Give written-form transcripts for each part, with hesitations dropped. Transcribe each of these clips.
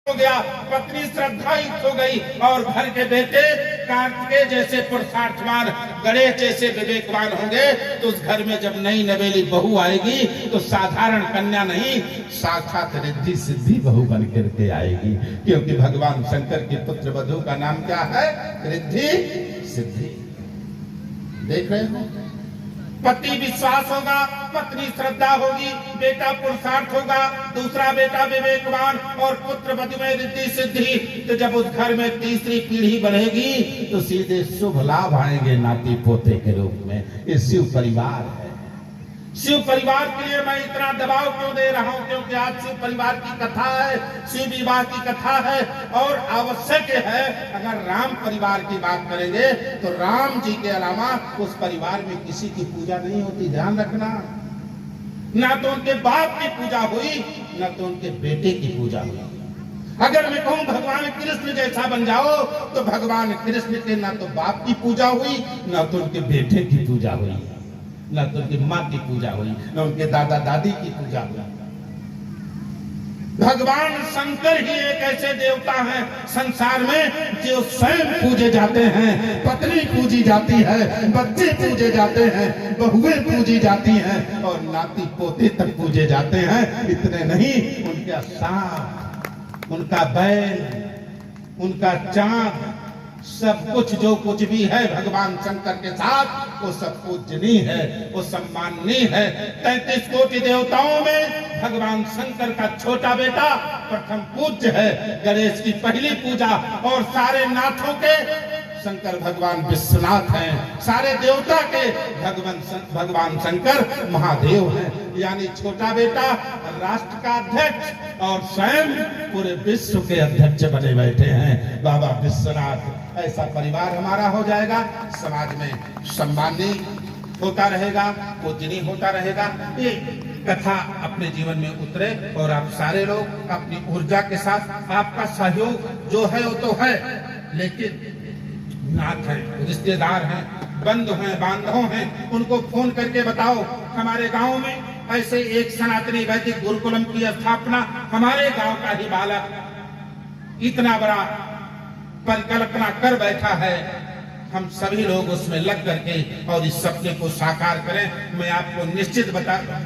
हो गया, पत्नी श्रद्धायुक्त हो गई और घर के बेटे कार्तिकेय जैसे पुरुषार्थवान, गणेश जैसे विवेकवान होंगे तो उस घर में जब नई नवेली बहू आएगी तो साधारण कन्या नहीं, साक्षात रिद्धि सिद्धि बहू बन करके आएगी। क्योंकि भगवान शंकर की पुत्र वधू का नाम क्या है? रिद्धि सिद्धि। देख रहे हो, पति विश्वास होगा, पत्नी श्रद्धा होगी, बेटा पुरुषार्थ होगा, दूसरा बेटा विवेकवान और पुत्र वधू में रिद्धि सिद्धि। तो जब उस घर में तीसरी पीढ़ी बढ़ेगी तो सीधे शुभ लाभ आएंगे नाती पोते के रूप में। ये शिव परिवार है। शिव परिवार के लिए मैं इतना दबाव क्यों दे रहा हूं? क्योंकि आज शिव परिवार की कथा है, शिव विवाह की कथा है और आवश्यक है। अगर राम परिवार की बात करेंगे तो राम जी के अलावा उस परिवार में किसी की पूजा नहीं होती, ध्यान रखना। ना तो उनके बाप की पूजा हुई, ना तो उनके बेटे की पूजा हुई। अगर मैं कहूं भगवान कृष्ण जैसा बन जाओ तो भगवान कृष्ण के ना तो बाप की पूजा हुई, ना तो उनके बेटे की पूजा हुई, ना तो उनकी माँ की पूजा हुई, ना उनके दादा दादी की पूजा हुई। भगवान शंकर ही एक ऐसे देवता हैं संसार में जो स्वयं पूजे जाते हैं। पत्नी पूजी जाती है, बच्चे पूजे जाते हैं, बहुएं पूजी जाती हैं और नाती पोते तक पूजे जाते हैं। इतने नहीं, उनका सांप, उनका बैल, उनका चांद, सब कुछ जो कुछ भी है भगवान शंकर के साथ वो सब पूजनीय है, वो सम्माननीय है। 33 कोटि देवताओं में भगवान शंकर का छोटा बेटा प्रथम पूज्य है। गणेश की पहली पूजा और सारे नाथों के शंकर भगवान विश्वनाथ हैं। सारे देवता के भगवान शंकर महादेव हैं। यानी छोटा बेटा राष्ट्र का अध्यक्ष और स्वयं पूरे विश्व के अध्यक्ष बने बैठे हैं बाबा विश्वनाथ। ऐसा परिवार हमारा हो जाएगा, समाज में सम्मानीय होता रहेगा, पूजनीय होता रहेगा। ये कथा अपने जीवन में उतरे और आप सारे लोग अपनी ऊर्जा के साथ, आपका सहयोग जो है वो तो है, लेकिन नाथ हैं, रिश्तेदार हैं, बंधु हैं, बांधव हैं, उनको फोन करके बताओ। हमारे गांव में ऐसे एक सनातनी वैदिक गुरुकुलम की स्थापना हमारे गांव का ही बालक इतना बड़ा परिकल्पना कर बैठा है। हम सभी लोग उसमें लग करके और इस सपने को साकार करें। मैं आपको निश्चित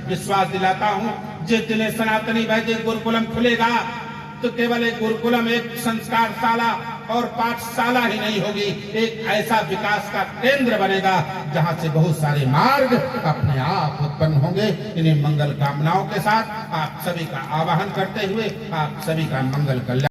विश्वास दिलाता हूं, जिस दिन सनातनी वैदिक गुरुकुलम खुलेगा तो केवल एक गुरुकुलम, एक संस्कारशाला और पाठशाला ही नहीं होगी, एक ऐसा विकास का केंद्र बनेगा जहां से बहुत सारे मार्ग अपने आप उत्पन्न होंगे। इन्हीं मंगल कामनाओं के साथ आप सभी का आवाहन करते हुए आप सभी का मंगल कल्याण।